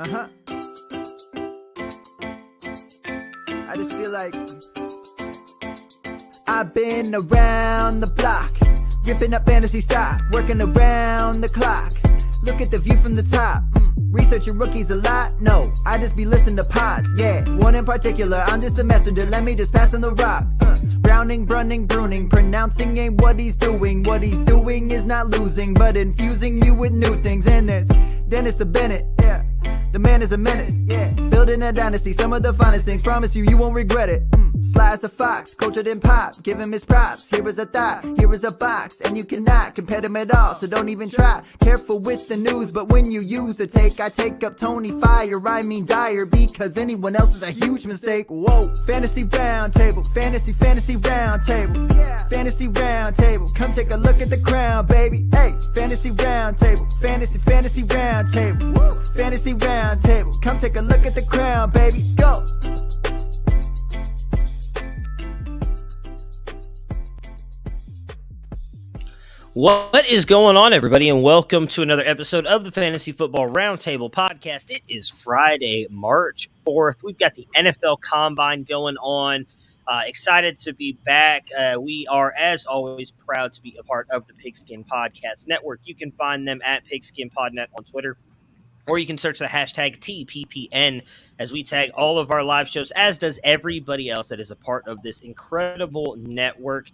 Uh-huh. I just feel like I've been around the block, ripping up fantasy stock, working around the clock. Look at the view from the top. Researching rookies a lot? No, I just be listening to pods. Yeah, one in particular, I'm just a messenger. Let me just pass on the rock. Browning, brunning, pruning, pronouncing ain't what he's doing. What he's doing is not losing, but infusing you with new things. And there's Dennis the Bennett, yeah. The man is a menace, yeah. Building a dynasty, some of the finest things. Promise you, you won't regret it. Sly as a fox, cultured in pop. Give him his props. Here is a thought, here is a box, and you cannot compare them at all. So don't even try. Careful with the news, but when you use a take, I take up Tony Fire. I mean Dyer, because anyone else is a huge mistake. Whoa, fantasy roundtable, fantasy roundtable, yeah. Fantasy roundtable, come take a look at the crown, baby. Hey, fantasy roundtable, fantasy roundtable, woo. Fantasy roundtable, come take a look at the crown, baby. Go. What is going on, everybody, and welcome to another episode of the Fantasy Football Roundtable podcast. It is Friday, March 4th. We've got the NFL Combine going on. Excited to be back. We are, as always, proud to be a part of the Pigskin Podcast Network. You can find them at PigskinPodNet on Twitter, or you can search the hashtag TPPN as we tag all of our live shows, as does everybody else that is a part of this incredible network.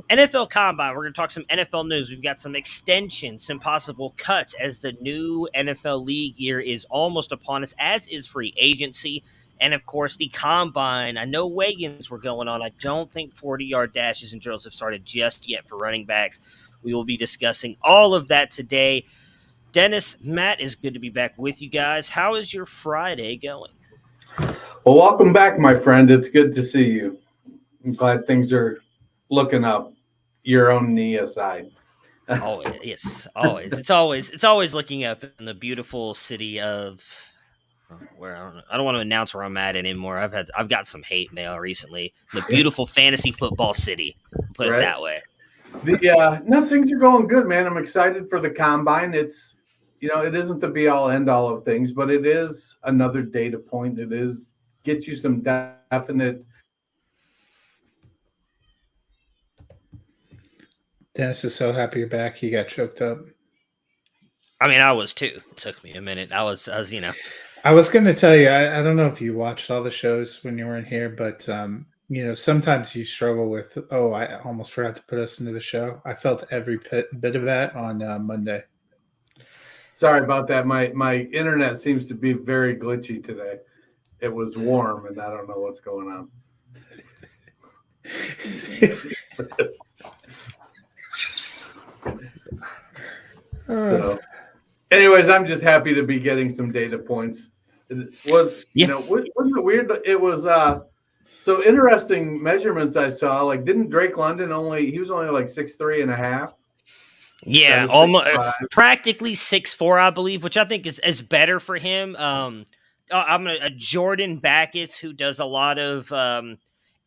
NFL Combine, we're going to talk some NFL news. We've got some extensions, some possible cuts as the new NFL league year is almost upon us, as is free agency. And, of course, the Combine. I know weigh-ins were going on. I don't think 40-yard dashes and drills have started just yet for running backs. We will be discussing all of that today. Dennis, Matt, is good to be back with you guys. How is your Friday going? Well, welcome back, my friend. It's good to see you. I'm glad things are looking up, your own knee aside. Always, yes, always. It's always looking up in the beautiful city of where I don't want to announce where I'm at anymore. I've got some hate mail recently. The beautiful fantasy football city, put it that way. No, things are going good, man. I'm excited for the Combine. It's, it isn't the be all end all of things, but it is another data point. It is gets you some definite. Dennis is so happy you're back. He got choked up. I mean, I was too. It took me a minute. I was. I was going to tell you, I don't know if you watched all the shows when you were in here, but, sometimes you struggle with, I almost forgot to put us into the show. I felt every bit of that on Monday. Sorry about that. My internet seems to be very glitchy today. It was warm, and I don't know what's going on. So, anyways, I'm just happy to be getting some data points. It was, wasn't it weird? It was so interesting measurements I saw. Like, didn't Drake London he was only like 6'3.5"? Yeah, almost practically 6'4", I believe, which I think is better for him. I'm a Jordan Backus, who does a lot of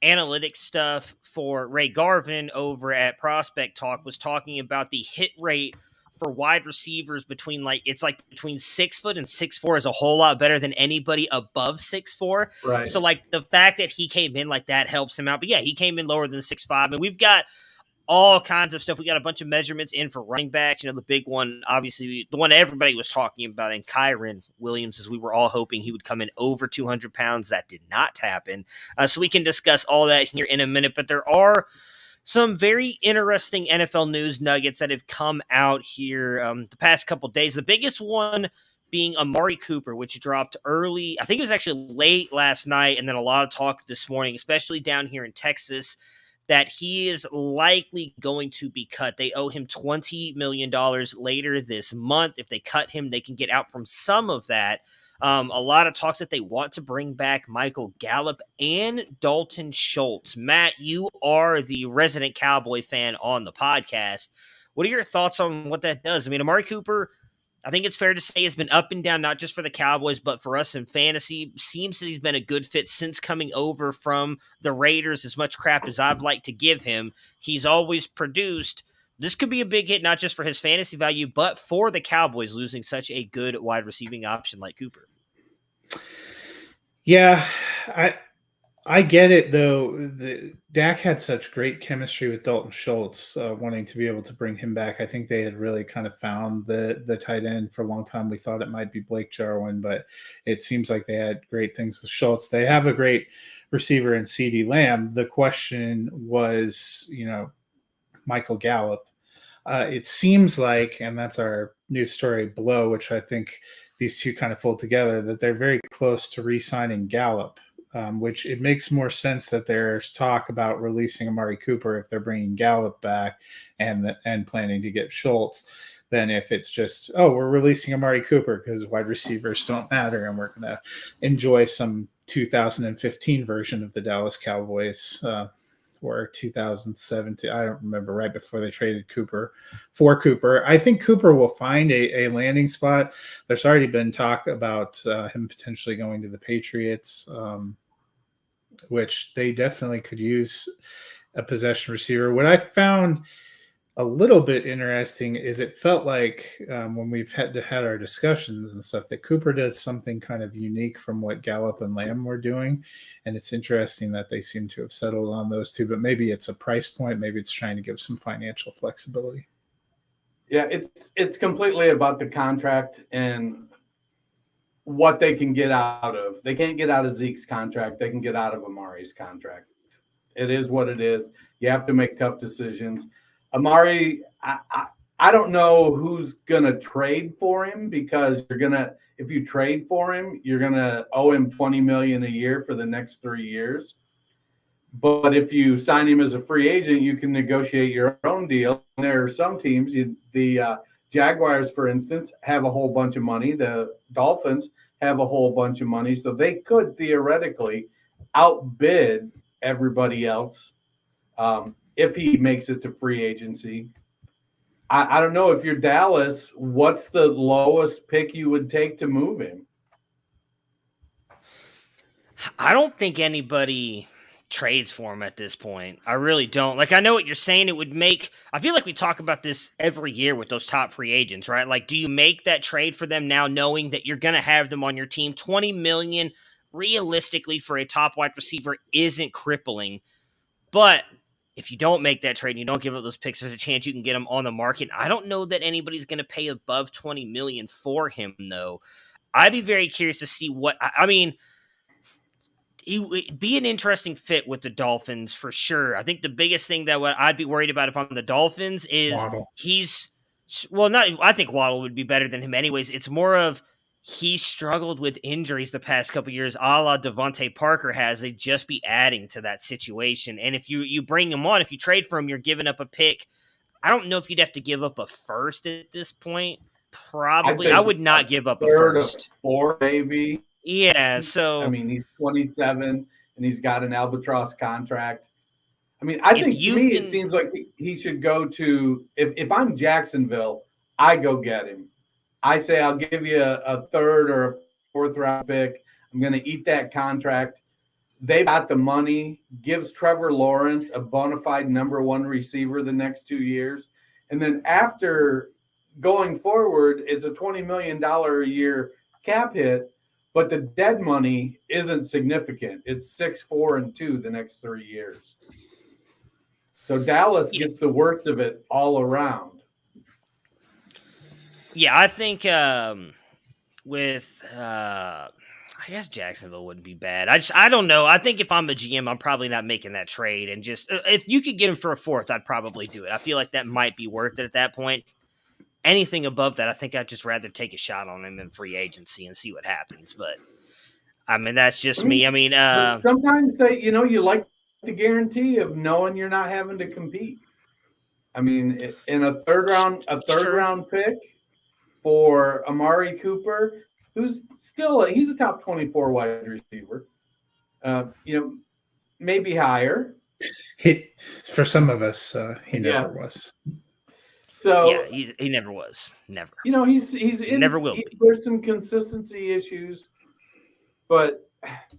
analytics stuff for Ray Garvin over at Prospect Talk, was talking about the hit rate for wide receivers between 6 foot and 6'4" is a whole lot better than anybody above 6'4". Right. So the fact that he came in like that helps him out. But yeah, he came in lower than 6'5", and we've got all kinds of stuff. We got a bunch of measurements in for running backs. The big one, obviously, the one everybody was talking about, and Kyren Williams, as we were all hoping he would come in over 200 pounds. That did not happen. So we can discuss all that here in a minute. But there are some very interesting NFL news nuggets that have come out here the past couple of days. The biggest one being Amari Cooper, which dropped early. I think it was actually late last night, and then a lot of talk this morning, especially down here in Texas, that he is likely going to be cut. They owe him $20 million later this month. If they cut him, they can get out from some of that. A lot of talks that they want to bring back Michael Gallup and Dalton Schultz. Matt, you are the resident Cowboy fan on the podcast. What are your thoughts on what that does? I mean, Amari Cooper, I think it's fair to say, has been up and down, not just for the Cowboys, but for us in fantasy. Seems that he's been a good fit since coming over from the Raiders. As much crap as I've liked to give him, he's always produced. This could be a big hit, not just for his fantasy value, but for the Cowboys losing such a good wide receiving option like Cooper. Yeah, I get it though. Dak had such great chemistry with Dalton Schultz, wanting to be able to bring him back. I think they had really kind of found the tight end for a long time. We thought it might be Blake Jarwin, but it seems like they had great things with Schultz. They have a great receiver in CeeDee Lamb. The question was, Michael Gallup. It seems like, and that's our news story below, which I think these two kind of fold together, that they're very close to re-signing Gallup. Which it makes more sense that there's talk about releasing Amari Cooper if they're bringing Gallup back and planning to get Schultz, than if it's just, we're releasing Amari Cooper because wide receivers don't matter and we're going to enjoy some 2015 version of the Dallas Cowboys or 2017. I don't remember, right before they traded Cooper for Cooper. I think Cooper will find a landing spot. There's already been talk about him potentially going to the Patriots. Which they definitely could use a possession receiver. What I found a little bit interesting is it felt like when we've had our discussions and stuff that Cooper does something kind of unique from what Gallup and Lamb were doing. And it's interesting that they seem to have settled on those two, but maybe it's a price point. Maybe it's trying to give some financial flexibility. Yeah, it's completely about the contract and what they can get out of. They can't get out of Zeke's contract. They can get out of Amari's contract. It is what it is. You have to make tough decisions. Amari, I don't know who's going to trade for him, because if you trade for him, you're going to owe him $20 million a year for the next 3 years. But if you sign him as a free agent, you can negotiate your own deal. And there are some teams, the Jaguars, for instance, have a whole bunch of money. The Dolphins have a whole bunch of money. So they could theoretically outbid everybody else if he makes it to free agency. I don't know, if you're Dallas, what's the lowest pick you would take to move him? I don't think anybody trades for him at this point. I really don't. Like, I know what you're saying. It would make, I feel like we talk about this every year with those top free agents, right? Like, do you make that trade for them now knowing that you're going to have them on your team? $20 million realistically for a top wide receiver isn't crippling. But if you don't make that trade and you don't give up those picks, there's a chance you can get them on the market. I don't know that anybody's going to pay above $20 million for him, though. I'd be very curious to see what, I mean, he would be an interesting fit with the Dolphins for sure. I think the biggest thing that I'd be worried about if I'm the Dolphins is Waddle. I think Waddle would be better than him anyways. It's more of he struggled with injuries the past couple of years, a la Devontae Parker has. They'd just be adding to that situation. And if you bring him on, if you trade for him, you're giving up a pick. I don't know if you'd have to give up a first at this point. Probably. I would not give up a first. 4, maybe. Yeah, so I mean, he's 27 and he's got an albatross contract. I mean, I think to me it seems like he should go to, if I'm Jacksonville, I go get him. I say I'll give you a third or a fourth round pick. I'm going to eat that contract. They got the money, gives Trevor Lawrence a bona fide number 1 receiver the next 2 years. And then after going forward, it's a $20 million a year cap hit. But the dead money isn't significant. It's 6, 4, and 2 the next 3 years. So Dallas gets the worst of it all around. Yeah, I think I guess Jacksonville wouldn't be bad. I don't know. I think if I'm a GM, I'm probably not making that trade. And just if you could get him for a fourth, I'd probably do it. I feel like that might be worth it at that point. Anything above that, I think I'd just rather take a shot on him in free agency and see what happens. But I mean, that's just me. I mean, sometimes you like the guarantee of knowing you're not having to compete. I mean, in a third round pick for Amari Cooper, who's still he's a top 24 wide receiver. Maybe higher. For some of us, he never was. So yeah, he never was. Never. He's in, never will be. There's some consistency issues, but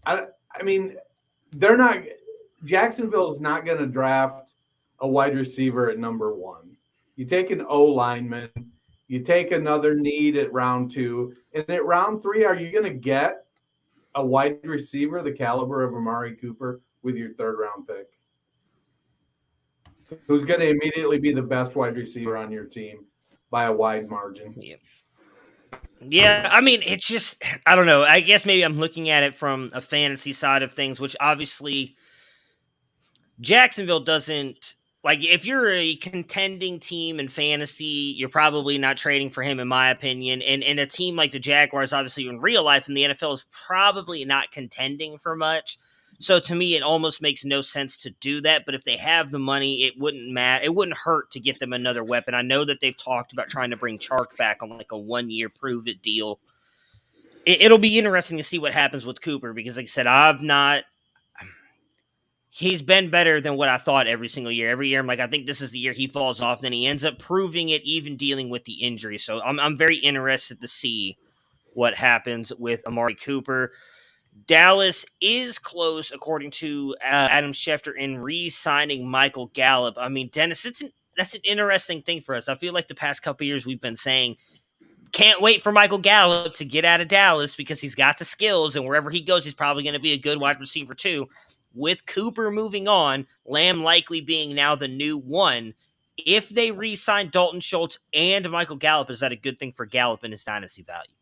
I mean, they're not. Jacksonville is not going to draft a wide receiver at number 1. You take an O lineman, you take another need at round 2, and at round 3, are you going to get a wide receiver the caliber of Amari Cooper with your 3rd round pick? Who's going to immediately be the best wide receiver on your team by a wide margin? Yeah, I mean, it's just, I don't know. I guess maybe I'm looking at it from a fantasy side of things, which obviously Jacksonville doesn't, like, if you're a contending team in fantasy, you're probably not trading for him, in my opinion. And a team like the Jaguars, obviously in real life in the NFL, is probably not contending for much. So to me, it almost makes no sense to do that. But if they have the money, it wouldn't matter. It wouldn't hurt to get them another weapon. I know that they've talked about trying to bring Chark back on like a 1-year prove it deal. It'll be interesting to see what happens with Cooper because, like I said, he's been better than what I thought every single year. Every year, I'm like, I think this is the year he falls off. Then he ends up proving it, even dealing with the injury. So I'm very interested to see what happens with Amari Cooper. Dallas is close, according to Adam Schefter, in re-signing Michael Gallup. I mean, Dennis, that's an interesting thing for us. I feel like the past couple of years we've been saying, can't wait for Michael Gallup to get out of Dallas because he's got the skills, and wherever he goes, he's probably going to be a good wide receiver too. With Cooper moving on, Lamb likely being now the new one, if they re-sign Dalton Schultz and Michael Gallup, is that a good thing for Gallup and his dynasty value?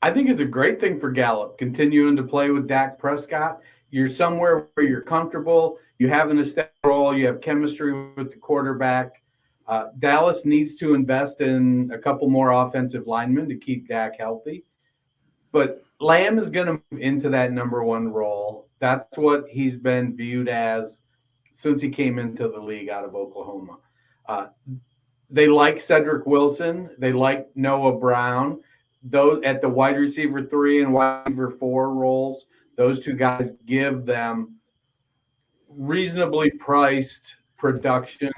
I think it's a great thing for Gallup, continuing to play with Dak Prescott. You're somewhere where you're comfortable. You have an established role. You have chemistry with the quarterback. Dallas needs to invest in a couple more offensive linemen to keep Dak healthy. But Lamb is going to move into that number 1 role. That's what he's been viewed as since he came into the league out of Oklahoma. They like Cedric Wilson. They like Noah Brown. Those at the wide receiver 3 and wide receiver 4 roles, those 2 guys give them reasonably priced production.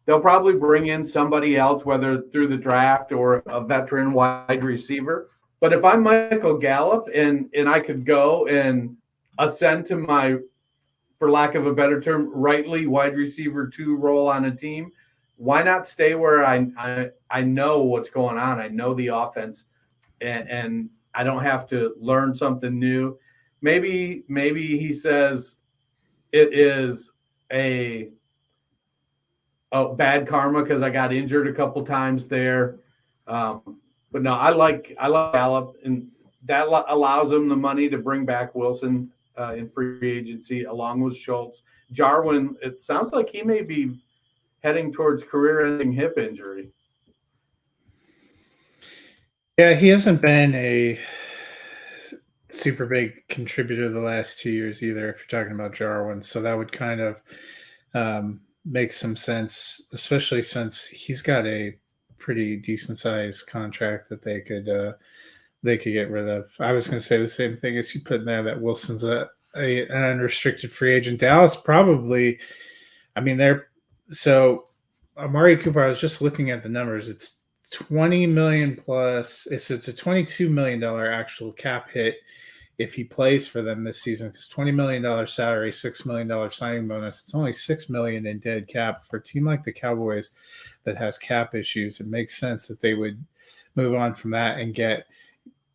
They'll probably bring in somebody else, whether through the draft or a veteran wide receiver. But if I'm Michael Gallup and I could go and ascend to my, for lack of a better term, rightly wide receiver 2 role on a team, why not stay where I know what's going on? I know the offense. And I don't have to learn something new. Maybe he says it is a bad karma because I got injured a couple times there. But no, I like Gallup, and that allows him the money to bring back Wilson in free agency along with Schultz. Jarwin, it sounds like he may be heading towards career-ending hip injury. Yeah, he hasn't been a super big contributor the last 2 years either, if you're talking about Jarwin. So that would kind of make some sense, especially since he's got a pretty decent sized contract that they could get rid of. I was going to say the same thing as you put in there, that Wilson's an unrestricted free agent. Dallas probably, I mean, so Amari Cooper, I was just looking at the numbers. It's $20 million plus. It's a $22 million actual cap hit if he plays for them this season, because $20 million salary, $6 million signing bonus. It's only $6 million in dead cap for a team like the Cowboys that has cap issues. It makes sense that they would move on from that and get,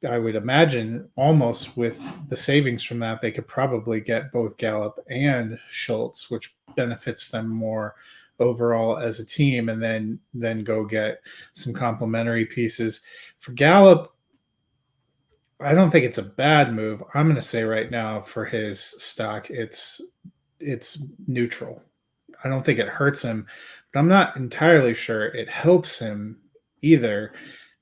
I would imagine, almost with the savings from that, they could probably get both Gallup and Schultz, which benefits them more overall as a team, and then go get some complementary pieces. For Gallup, I don't think it's a bad move. I'm going to say right now for his stock, it's neutral. I don't think it hurts him, but I'm not entirely sure it helps him either,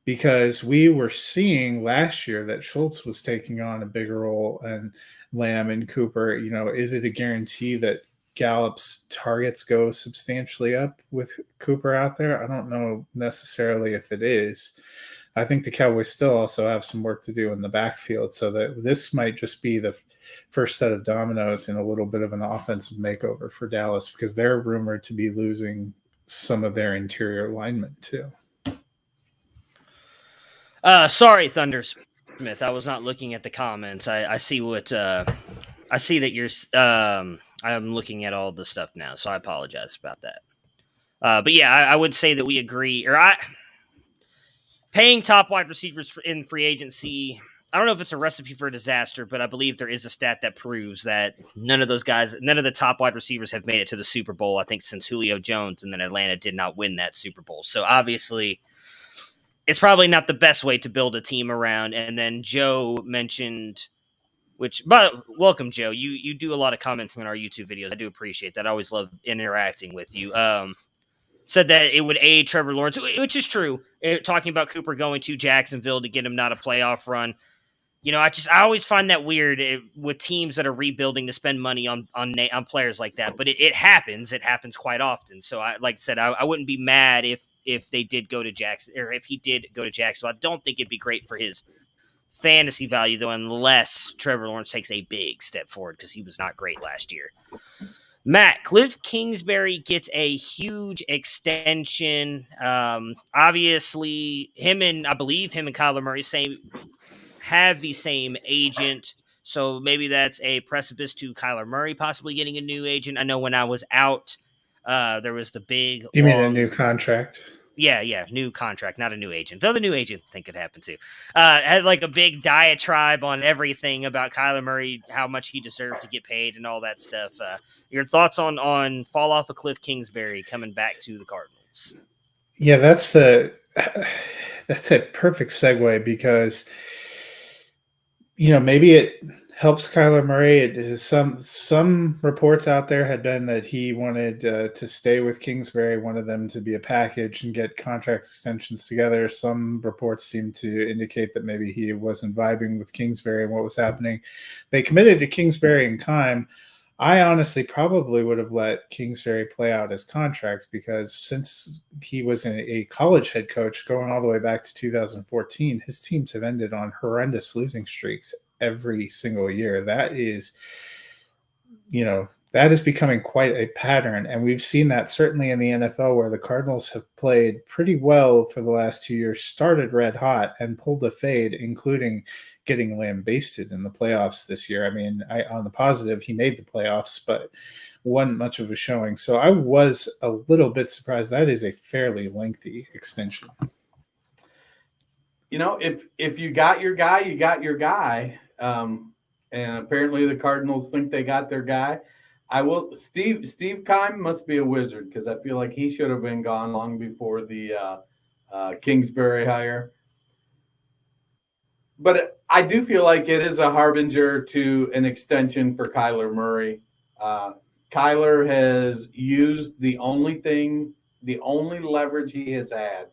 because we were seeing last year that Schultz was taking on a bigger role and Lamb and Cooper. You know, is it a guarantee that Gallup's targets go substantially up with Cooper out there? I don't know necessarily if it is. I think the Cowboys still also have some work to do in the backfield, so that this might just be the first set of dominoes in a little bit of an offensive makeover for Dallas, because they're rumored to be losing some of their interior linemen too. Sorry, Thundersmith. I was not looking at the comments. I see what I see that you're. I'm looking at all the stuff now, so I apologize about that. But yeah, I would say that we agree. Paying top wide receivers in free agency, I don't know if it's a recipe for disaster, but I believe there is a stat that proves that none of the top wide receivers have made it to the Super Bowl, I think, since Julio Jones, and then Atlanta did not win that Super Bowl. So obviously, it's probably not the best way to build a team around. And then Joe mentioned, but welcome, Joe. You do a lot of commenting on our YouTube videos. I do appreciate that. I always love interacting with you. Said that it would aid Trevor Lawrence, which is true. Talking about Cooper going to Jacksonville to get him not a playoff run. I always find that weird with teams that are rebuilding to spend money on players like that. But it happens. It happens quite often. So like I said, I wouldn't be mad if they did go to Jackson, or if he did go to Jacksonville. I don't think it'd be great for his fantasy value though, unless Trevor Lawrence takes a big step forward, because he was not great last year. Matt, Cliff Kingsbury gets a huge extension. Obviously, I believe him and Kyler Murray have the same agent, so maybe that's a precipice to Kyler Murray possibly getting a new agent. I know when I was out, there was the big... You mean a new contract? Yeah, new contract, not a new agent. Though the new agent thing could happen too. Had like a big diatribe on everything about Kyler Murray, how much he deserved to get paid and all that stuff. Your thoughts on fall off of Cliff Kingsbury coming back to the Cardinals? Yeah, that's a perfect segue, because maybe it helps Kyler Murray. It is some reports out there had been that he wanted to stay with Kingsbury, wanted them to be a package and get contract extensions together. Some reports seem to indicate that maybe he wasn't vibing with Kingsbury and what was happening. They committed to Kingsbury in Keim. I honestly probably would have let Kingsbury play out his contract, because since he was a college head coach going all the way back to 2014, his teams have ended on horrendous losing streaks every single year. That is becoming quite a pattern. And we've seen that certainly in the NFL, where the Cardinals have played pretty well for the last 2 years, started red hot and pulled a fade, including getting lambasted in the playoffs this year. I mean, on the positive, he made the playoffs, but wasn't much of a showing. So I was a little bit surprised. That is a fairly lengthy extension. If you got your guy, you got your guy. And apparently the Cardinals think they got their guy. Steve Keim must be a wizard, because I feel like he should have been gone long before the Kingsbury hire. But I do feel like it is a harbinger to an extension for Kyler Murray. Kyler has used the only leverage he has had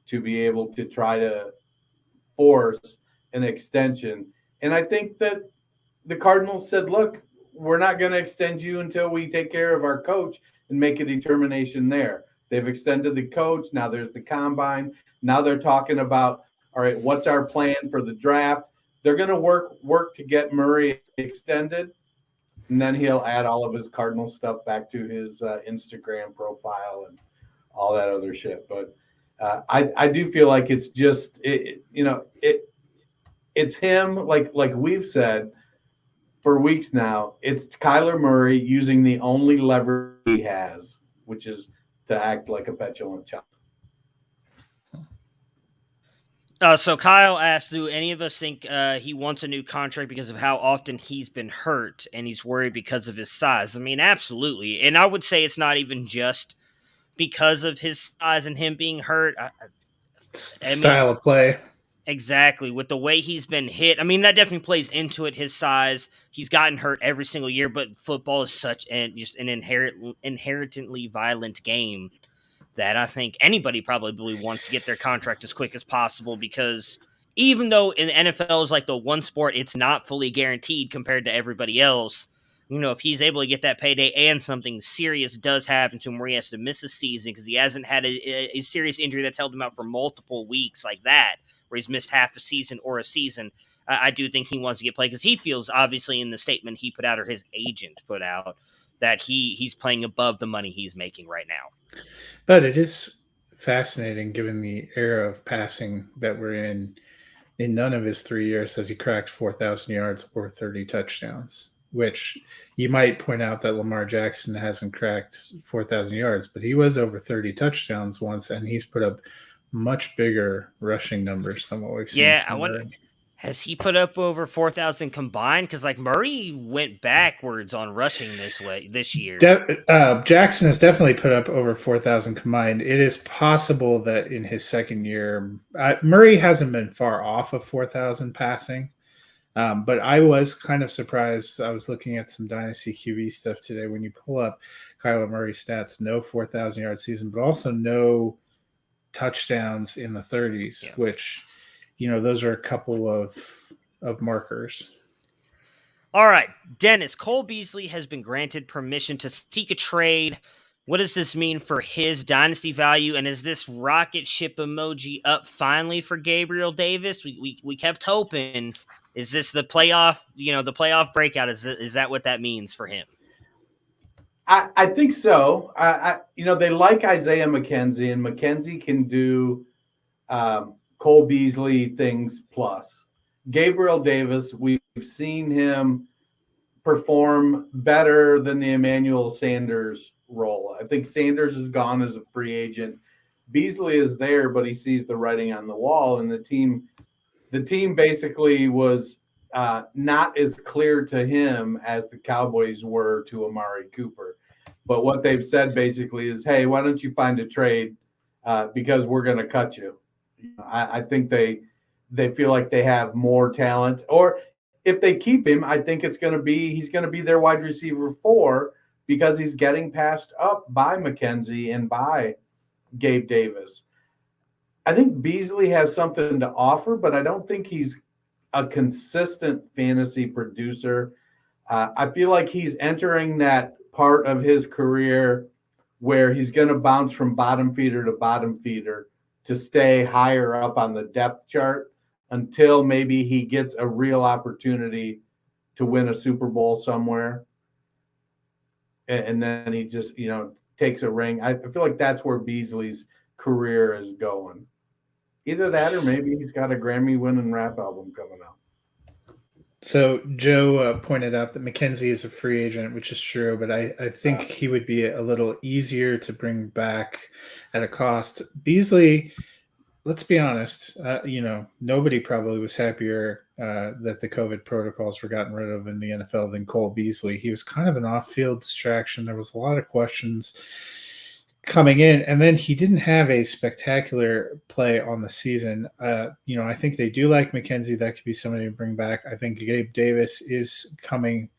to be able to try to force an extension. And I think that the Cardinals said, look, we're not going to extend you until we take care of our coach and make a determination there. They've extended the coach. Now there's the combine. Now they're talking about, all right, what's our plan for the draft? They're going to work to get Murray extended, and then he'll add all of his Cardinal stuff back to his Instagram profile and all that other shit. But I do feel like it's just it's him, like we've said for weeks now. It's Kyler Murray using the only lever he has, which is to act like a petulant child. So Kyle asked, do any of us think he wants a new contract because of how often he's been hurt and he's worried because of his size? I mean, absolutely. And I would say it's not even just because of his size and him being hurt. Style of play. Exactly. With the way he's been hit. I mean, that definitely plays into it, his size. He's gotten hurt every single year, but football is such an inherently violent game that I think anybody probably wants to get their contract as quick as possible, because even though in the NFL is like the one sport, it's not fully guaranteed compared to everybody else. If he's able to get that payday and something serious does happen to him where he has to miss a season because he hasn't had a serious injury that's held him out for multiple weeks like that, where he's missed half a season or a season, I do think he wants to get played, because he feels, obviously, in the statement he put out, or his agent put out, that he's playing above the money he's making right now. But it is fascinating, given the era of passing that we're in. In none of his 3 years has he cracked 4,000 yards or 30 touchdowns, which you might point out that Lamar Jackson hasn't cracked 4,000 yards, but he was over 30 touchdowns once, and he's put up much bigger rushing numbers than what we've seen. Yeah, I wonder, Has he put up over 4,000 combined? Because like Murray went backwards on rushing this year. Jackson has definitely put up over 4,000 combined. It is possible that in his second year, Murray hasn't been far off of 4,000 passing. But I was kind of surprised. I was looking at some Dynasty QB stuff today. When you pull up Kyler Murray stats, no 4,000 yard season, but also no touchdowns in the 30s, which, those are a couple of markers. All right, Dennis, Cole Beasley has been granted permission to seek a trade. What does this mean for his dynasty value? And is this rocket ship emoji up finally for Gabriel Davis? We kept hoping. Is this the playoff, the playoff breakout? Is that what that means for him? I think so. They like Isaiah McKenzie, and McKenzie can do Cole Beasley things plus. Gabriel Davis, we've seen him perform better than the Emmanuel Sanders role. I think Sanders is gone as a free agent. Beasley is there, but he sees the writing on the wall, and the team basically was not as clear to him as the Cowboys were to Amari Cooper. But what they've said basically is, hey, why don't you find a trade because we're going to cut you. I think they feel like they have more talent. Or if they keep him, I think he's going to be their wide receiver 4 because he's getting passed up by McKenzie and by Gabe Davis. I think Beasley has something to offer, but I don't think he's a consistent fantasy producer. I feel like he's entering that part of his career where he's going to bounce from bottom feeder to bottom feeder to stay higher up on the depth chart until maybe he gets a real opportunity to win a Super Bowl somewhere. And then he just, takes a ring. I feel like that's where Beasley's career is going. Either that or maybe he's got a Grammy-winning rap album coming out. So Joe pointed out that McKenzie is a free agent, which is true, but I think he would be a little easier to bring back at a cost. Beasley, let's be honest, nobody probably was happier that the COVID protocols were gotten rid of in the NFL than Cole Beasley. He was kind of an off-field distraction. There was a lot of questions coming in, and then he didn't have a spectacular play on the season. I think they do like McKenzie. That could be somebody to bring back. I think Gabe Davis is coming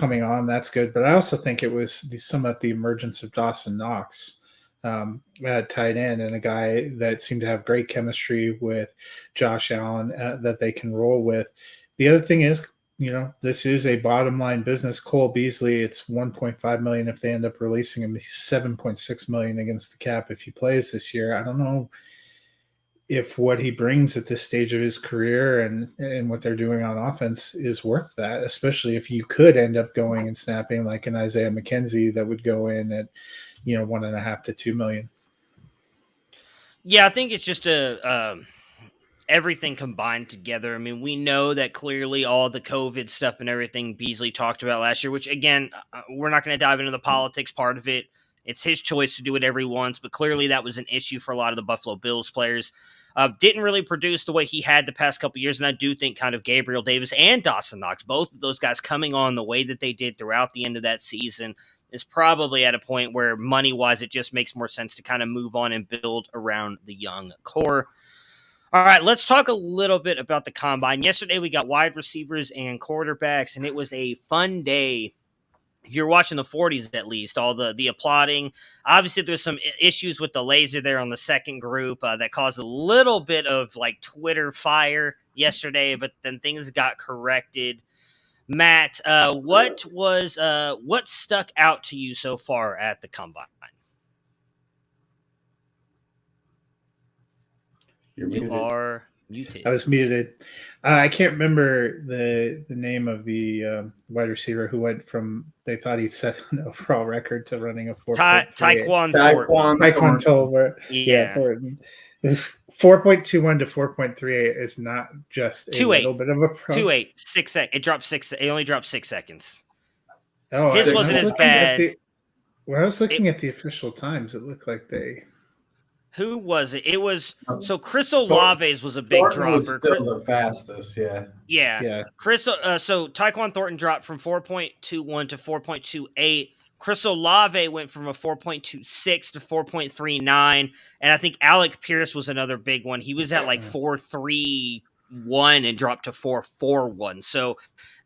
on. That's good. But I also think it was somewhat the emergence of Dawson Knox at tight end, and a guy that seemed to have great chemistry with Josh Allen that they can roll with. The other thing is, this is a bottom line business. Cole Beasley, it's $1.5 million if they end up releasing him. He's $7.6 million against the cap if he plays this year. I don't know if what he brings at this stage of his career and what they're doing on offense is worth that, especially if you could end up going and snapping like an Isaiah McKenzie that would go in at, $1.5 to $2 million. Yeah, I think it's just everything combined together. I mean, we know that clearly all the COVID stuff and everything Beasley talked about last year, which again, we're not going to dive into the politics part of it. It's his choice to do whatever he wants, but clearly that was an issue for a lot of the Buffalo Bills players. Didn't really produce the way he had the past couple years, and I do think kind of Gabriel Davis and Dawson Knox, both of those guys coming on the way that they did throughout the end of that season, is probably at a point where money-wise it just makes more sense to kind of move on and build around the young core. All right, let's talk a little bit about the Combine. Yesterday we got wide receivers and quarterbacks, and it was a fun day. If you're watching the 40s at least, all the applauding. Obviously, there's some issues with the laser there on the second group that caused a little bit of Twitter fire yesterday, but then things got corrected. Matt, what stuck out to you so far at the Combine? You are muted. I was muted. I can't remember the name of the wide receiver who went from they thought he set an overall record to running a 4.38. Tyquan Tolbert. Yeah. 4.21 to 4.38 is not just a little bit of a problem. 2.8, 6 seconds. It dropped 6. It only dropped 6 seconds. Oh, his wasn't as bad. When I was looking at the official times, it looked like they. Who was it? It was so Chris Olave's was a big Thornton dropper. was still the fastest, yeah. Yeah. So Tyquan Thornton dropped from 4.21 to 4.28. Chris Olave went from a 4.26 to 4.39, and I think Alec Pierce was another big one. He was at like 4.31 and dropped to 4.41. So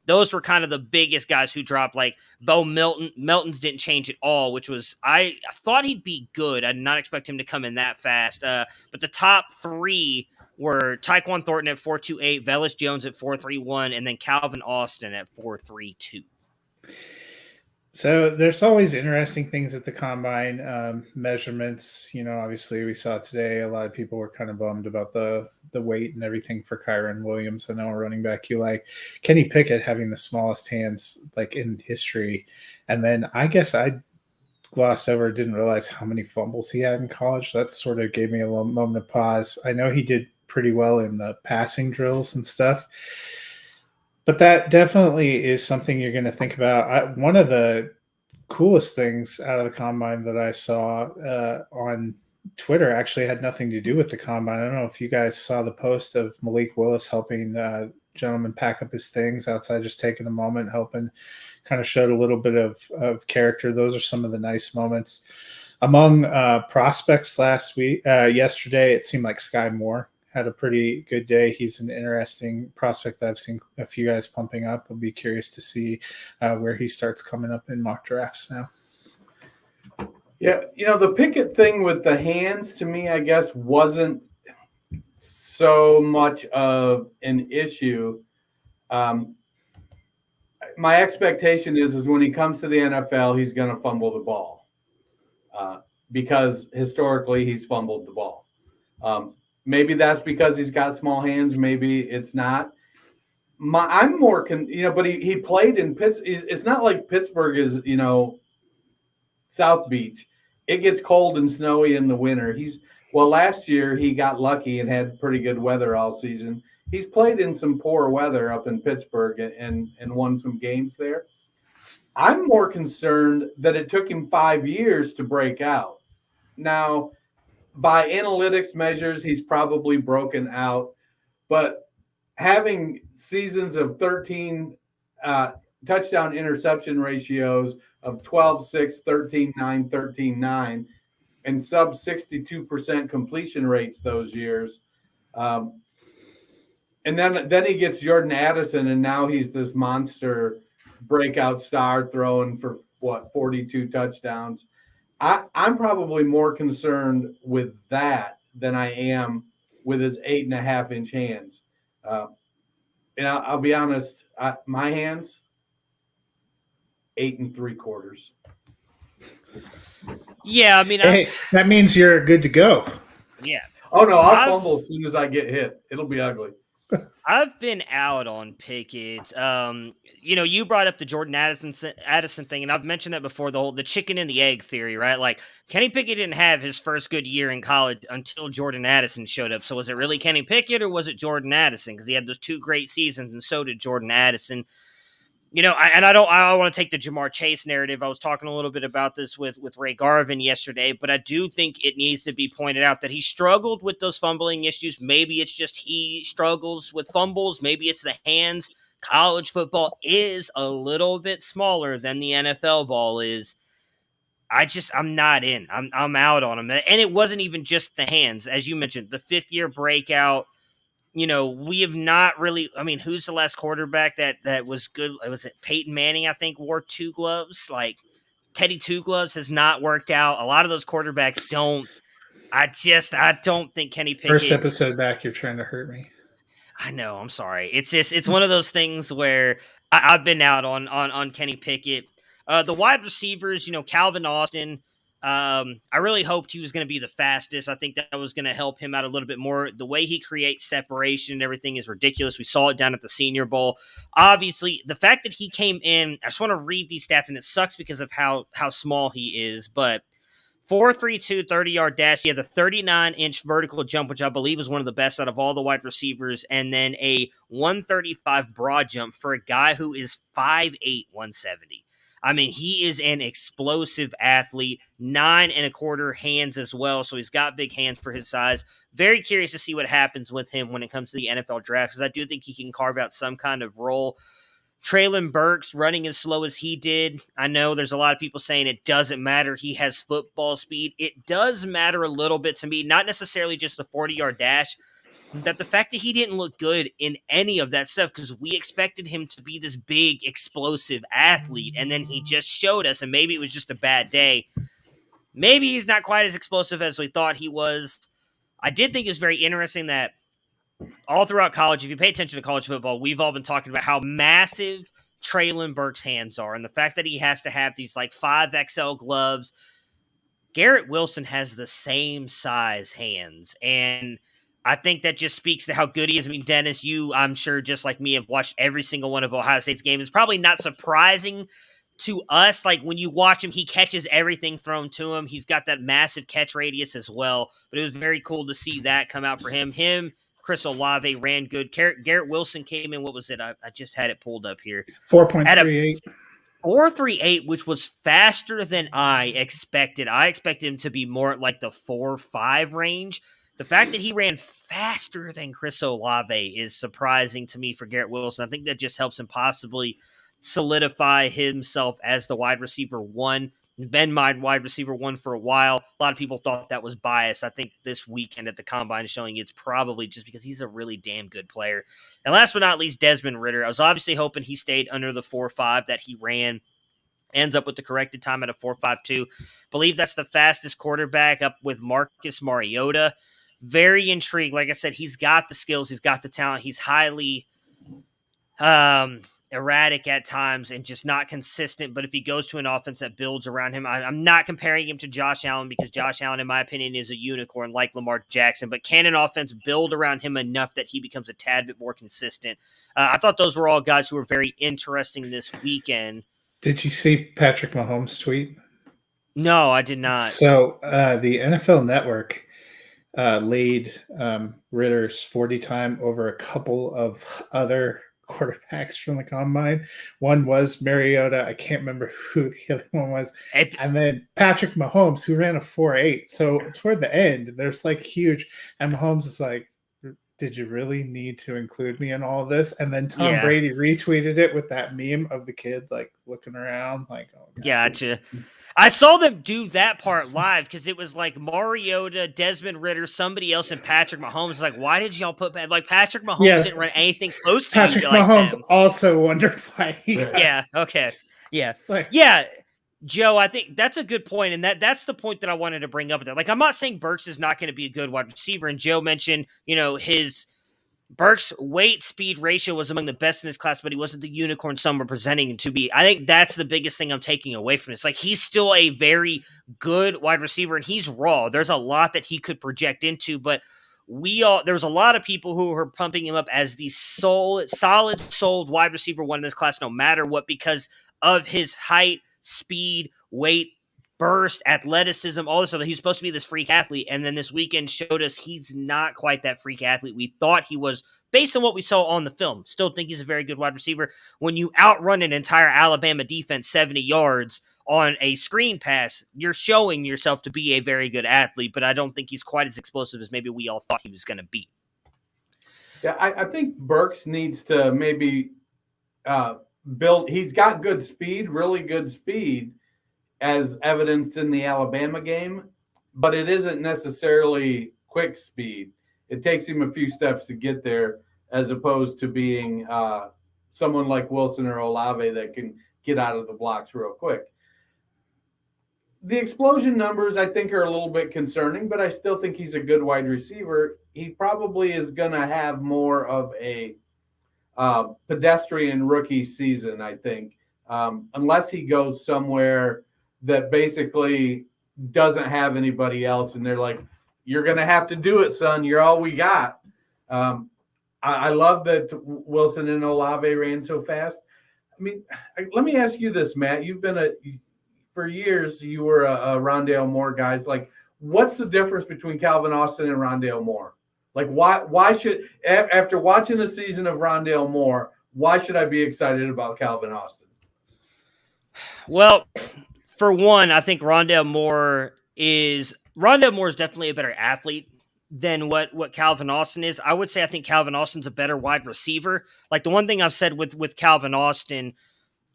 those were kind of the biggest guys who dropped. Like Bo Melton's didn't change at all, which was I thought he'd be good. I did not expect him to come in that fast. But the top three were Tyquan Thornton at 4.28, Velus Jones at 4.31, and then Calvin Austin at 4.32. So there's always interesting things at the combine, measurements. Obviously we saw today a lot of people were kind of bummed about the weight and everything for Kyron Williams. I know a running back you like. Kenny Pickett having the smallest hands like in history. And then I guess I glossed over, didn't realize how many fumbles he had in college. That sort of gave me a little moment of pause. I know he did pretty well in the passing drills and stuff. But that definitely is something you're going to think about. One of the coolest things out of the combine that I saw on Twitter actually had nothing to do with the combine. I don't know if you guys saw the post of Malik Willis helping gentleman pack up his things outside, just taking a moment, helping, kind of showed a little bit of character. Those are some of the nice moments. Among prospects yesterday, it seemed like Sky Moore had a pretty good day. He's an interesting prospect that I've seen a few guys pumping up. I'll be curious to see where he starts coming up in mock drafts now. Yeah, the Pickett thing with the hands to me, I guess, wasn't so much of an issue. My expectation is when he comes to the NFL, he's going to fumble the ball because historically he's fumbled the ball. Maybe that's because he's got small hands. Maybe it's not. I'm more, but he played in Pittsburgh. It's not like Pittsburgh is, South Beach. It gets cold and snowy in the winter. Last year he got lucky and had pretty good weather all season. He's played in some poor weather up in Pittsburgh and won some games there. I'm more concerned that it took him 5 years to break out. Now, by analytics measures, he's probably broken out, but having seasons of 13 touchdown interception ratios of 12-6, 13-9, 13-9, and sub 62% completion rates those years. And then he gets Jordan Addison, and now he's this monster breakout star throwing for 42 touchdowns. I'm probably more concerned with that than I am with his 8.5-inch hands. And I'll be honest, my hands, 8 3/4. Yeah, I mean, hey, that means you're good to go. Yeah. Oh no, I'll fumble as soon as I get hit. It'll be ugly. I've been out on Pickett. You brought up the Jordan Addison thing, and I've mentioned that before, the chicken and the egg theory, right? Like, Kenny Pickett didn't have his first good year in college until Jordan Addison showed up. So was it really Kenny Pickett or was it Jordan Addison? Because he had those 2 great seasons, and so did Jordan Addison. I don't want to take the Jamar Chase narrative. I was talking a little bit about this with Ray Garvin yesterday, but I do think it needs to be pointed out that he struggled with those fumbling issues. Maybe it's just he struggles with fumbles. Maybe it's the hands. College football is a little bit smaller than the NFL ball is. I'm not in. I'm out on him. And it wasn't even just the hands. As you mentioned, the 5th-year breakout. We have not really. I mean, who's the last quarterback that was good? Was it Peyton Manning? I think wore 2 gloves. Like Teddy 2 gloves has not worked out. A lot of those quarterbacks don't. I don't think Kenny Pickett. First episode back, you're trying to hurt me. I know. I'm sorry. It's one of those things where I've been out on Kenny Pickett. The wide receivers, Calvin Austin. I really hoped he was going to be the fastest. I think that was going to help him out a little bit more. The way he creates separation and everything is ridiculous. We saw it down at the Senior Bowl. Obviously, the fact that he came in, I just want to read these stats, and it sucks because of how small he is, but 4.32 30-yard dash. He had the 39-inch vertical jump, which I believe is one of the best out of all the wide receivers, and then a 135 broad jump for a guy who is 5'8", 170. I mean, he is an explosive athlete, 9 1/4 hands as well. So he's got big hands for his size. Very curious to see what happens with him when it comes to the NFL draft, because I do think he can carve out some kind of role. Traylon Burks running as slow as he did. I know there's a lot of people saying it doesn't matter. He has football speed. It does matter a little bit to me, not necessarily just the 40-yard dash, that the fact that he didn't look good in any of that stuff, because we expected him to be this big, explosive athlete, and then he just showed us, and maybe it was just a bad day. Maybe he's not quite as explosive as we thought he was. I did think it was very interesting that all throughout college, if you pay attention to college football, we've all been talking about how massive Traylon Burks' hands are, and the fact that he has to have these like 5XL gloves. Garrett Wilson has the same size hands, and I think that just speaks to how good he is. I mean, Dennis, you, I'm sure, just like me, have watched every single one of Ohio State's games. It's probably not surprising to us. Like, when you watch him, he catches everything thrown to him. He's got that massive catch radius as well, but it was very cool to see that come out for him. Chris Olave ran good. Garrett Wilson came in, what was it? I just had it pulled up here. 4.38. 4.38, which was faster than I expected. I expected him to be more like the 4.5 range. The fact that he ran faster than Chris Olave is surprising to me for Garrett Wilson. I think that just helps him possibly solidify himself as the wide receiver one. Been my wide receiver one for a while. A lot of people thought that was biased. I think this weekend at the Combine is showing it's probably just because he's a really damn good player. And last but not least, Desmond Ridder. I was obviously hoping he stayed under the 4.5 that he ran. Ends up with the corrected time at a 4.52. Believe that's the fastest quarterback, up with Marcus Mariota. Very intrigued. Like I said, he's got the skills. He's got the talent. He's highly erratic at times and just not consistent. But if he goes to an offense that builds around him, I'm not comparing him to Josh Allen, because Josh Allen, in my opinion, is a unicorn like Lamar Jackson. But can an offense build around him enough that he becomes a tad bit more consistent? I thought those were all guys who were very interesting this weekend. Did you see Patrick Mahomes' tweet? No, I did not. So the NFL Network laid Ritter's 40 time over a couple of other quarterbacks from the Combine. One was Mariota. I can't remember who the other one was. And then Patrick Mahomes, who ran a 4.8. So toward the end, there's like huge. And Mahomes is like, did you really need to include me in all of this? And then Tom Brady retweeted it with that meme of the kid like looking around like, oh God. Gotcha. I saw them do that part live because it was like Mariota, Desmond Ridder, somebody else, and Patrick Mahomes. Like, why did y'all put like Patrick Mahomes didn't run anything close to Patrick Mahomes also wondered why. Yeah. Okay. Yeah. Like, yeah. Joe, I think that's a good point, and that's the point that I wanted to bring up. With that, like, I'm not saying Burks is not going to be a good wide receiver, and Joe mentioned, his Burks' weight-speed ratio was among the best in his class, but he wasn't the unicorn some were presenting him to be. I think that's the biggest thing I'm taking away from this. Like, he's still a very good wide receiver, and he's raw. There's a lot that he could project into, but there was a lot of people who were pumping him up as the solid wide receiver one in this class, no matter what, because of his height, speed, weight, burst, athleticism, all this stuff. He's supposed to be this freak athlete, and then this weekend showed us he's not quite that freak athlete we thought he was based on what we saw on the film. Still think he's a very good wide receiver. When you outrun an entire Alabama defense 70 yards on a screen pass, you're showing yourself to be a very good athlete, but I don't think he's quite as explosive as maybe we all thought he was going to be. Yeah, I think Burks needs to maybe build. He's got good speed, really good speed, as evidenced in the Alabama game, but it isn't necessarily quick speed. It takes him a few steps to get there, as opposed to being someone like Wilson or Olave that can get out of the blocks real quick. The explosion numbers, I think, are a little bit concerning, but I still think he's a good wide receiver. He probably is going to have more of a pedestrian rookie season, I think, unless he goes somewhere that basically doesn't have anybody else, and they're like, you're going to have to do it, son. You're all we got. I love that Wilson and Olave ran so fast. I mean, let me ask you this, Matt. You've been for years, you were a Rondale Moore guys. Like, what's the difference between Calvin Austin and Rondale Moore? Like, why should, after watching a season of Rondale Moore, why should I be excited about Calvin Austin? Well, for one, I think Rondale Moore is definitely a better athlete than what Calvin Austin is. I would say I think Calvin Austin's a better wide receiver. Like the one thing I've said with Calvin Austin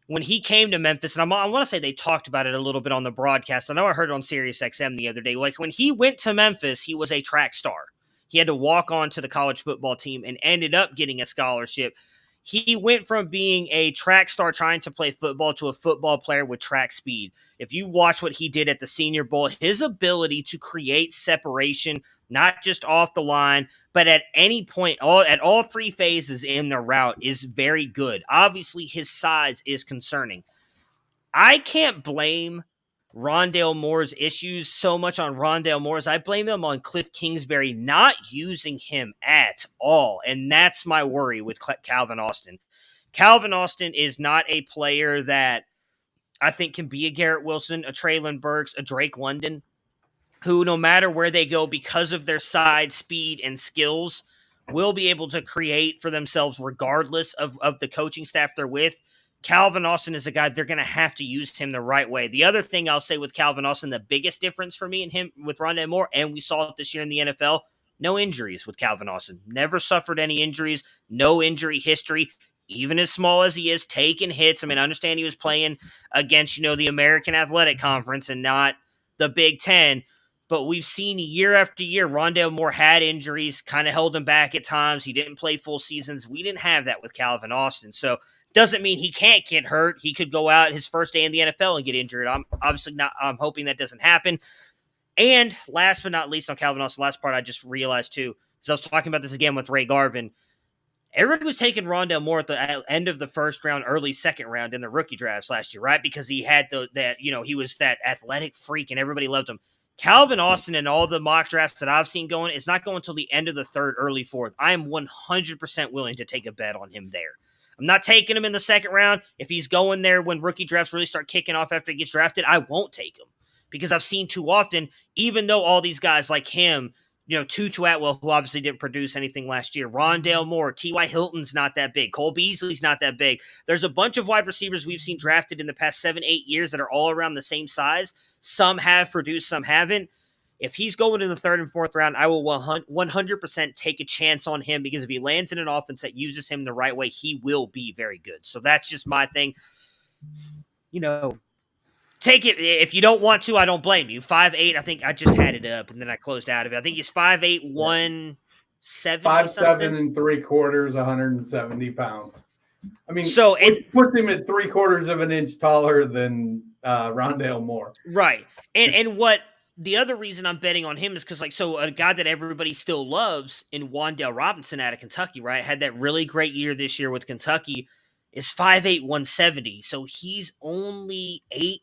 when he came to Memphis, and I want to say they talked about it a little bit on the broadcast. I know I heard it on Sirius XM the other day. Like when he went to Memphis, he was a track star. He had to walk on to the college football team and ended up getting a scholarship. He went from being a track star trying to play football to a football player with track speed. If you watch what he did at the Senior Bowl, his ability to create separation, not just off the line, but at any point, at all three phases in the route is very good. Obviously, his size is concerning. I can't blame Rondale Moore's issues so much on Rondale Moore's. I blame them on Cliff Kingsbury not using him at all. And that's my worry with Calvin Austin. Calvin Austin is not a player that I think can be a Garrett Wilson, a Traylon Burks, a Drake London, who no matter where they go, because of their side speed and skills, will be able to create for themselves regardless of the coaching staff they're with. Calvin Austin is a guy, they're going to have to use him the right way. The other thing I'll say with Calvin Austin, the biggest difference for me and him with Rondale Moore, and we saw it this year in the NFL, no injuries with Calvin Austin. Never suffered any injuries, no injury history, even as small as he is, taking hits. I mean, I understand he was playing against, the American Athletic Conference and not the Big Ten, but we've seen year after year, Rondale Moore had injuries, kind of held him back at times. He didn't play full seasons. We didn't have that with Calvin Austin. So doesn't mean he can't get hurt. He could go out his first day in the NFL and get injured. I'm hoping that doesn't happen. And last but not least on Calvin Austin, last part I just realized too, because I was talking about this again with Ray Garvin. Everybody was taking Rondale Moore at the end of the first round, early second round in the rookie drafts last year, right? Because he had he was that athletic freak and everybody loved him. Calvin Austin and all the mock drafts that I've seen going, it's not going until the end of the third, early fourth. I am 100% willing to take a bet on him there. I'm not taking him in the second round. If he's going there when rookie drafts really start kicking off after he gets drafted, I won't take him because I've seen too often, even though all these guys like him, Tutu Atwell, who obviously didn't produce anything last year, Rondale Moore, T.Y. Hilton's not that big, Cole Beasley's not that big. There's a bunch of wide receivers we've seen drafted in the past 7-8 years that are all around the same size. Some have produced, some haven't. If he's going in the third and fourth round, I will 100% take a chance on him because if he lands in an offense that uses him the right way, he will be very good. So that's just my thing. Take it. If you don't want to, I don't blame you. 5'8", I think I just had it up and then I closed out of it. I think he's 5'8", 170 5'7" 3/4, 170 pounds. I mean, so it puts him at 3/4 of an inch taller than Rondale Moore. Right. And what the other reason I'm betting on him is because, a guy that everybody still loves in Wan'Dale Robinson out of Kentucky, right, had that really great year this year with Kentucky, is 5'8", 170. So he's only 8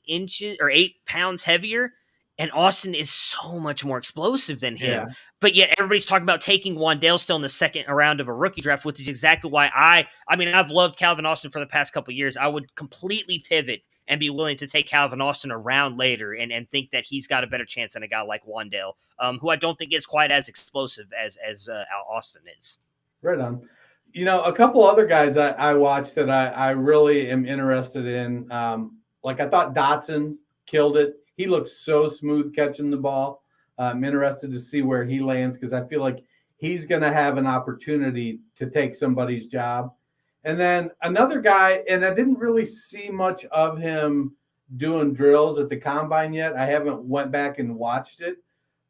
pounds heavier, and Austin is so much more explosive than him. Yeah. But yet everybody's talking about taking Wan'Dale still in the second round of a rookie draft, which is exactly why I've loved Calvin Austin for the past couple of years. I would completely pivot and be willing to take Calvin Austin around later and think that he's got a better chance than a guy like Wan'Dale, who I don't think is quite as explosive as Austin is. Right on. A couple other guys I watched that I really am interested in. I thought Dotson killed it. He looks so smooth catching the ball. I'm interested to see where he lands because I feel like he's going to have an opportunity to take somebody's job. And then another guy, and I didn't really see much of him doing drills at the combine yet. I haven't went back and watched it.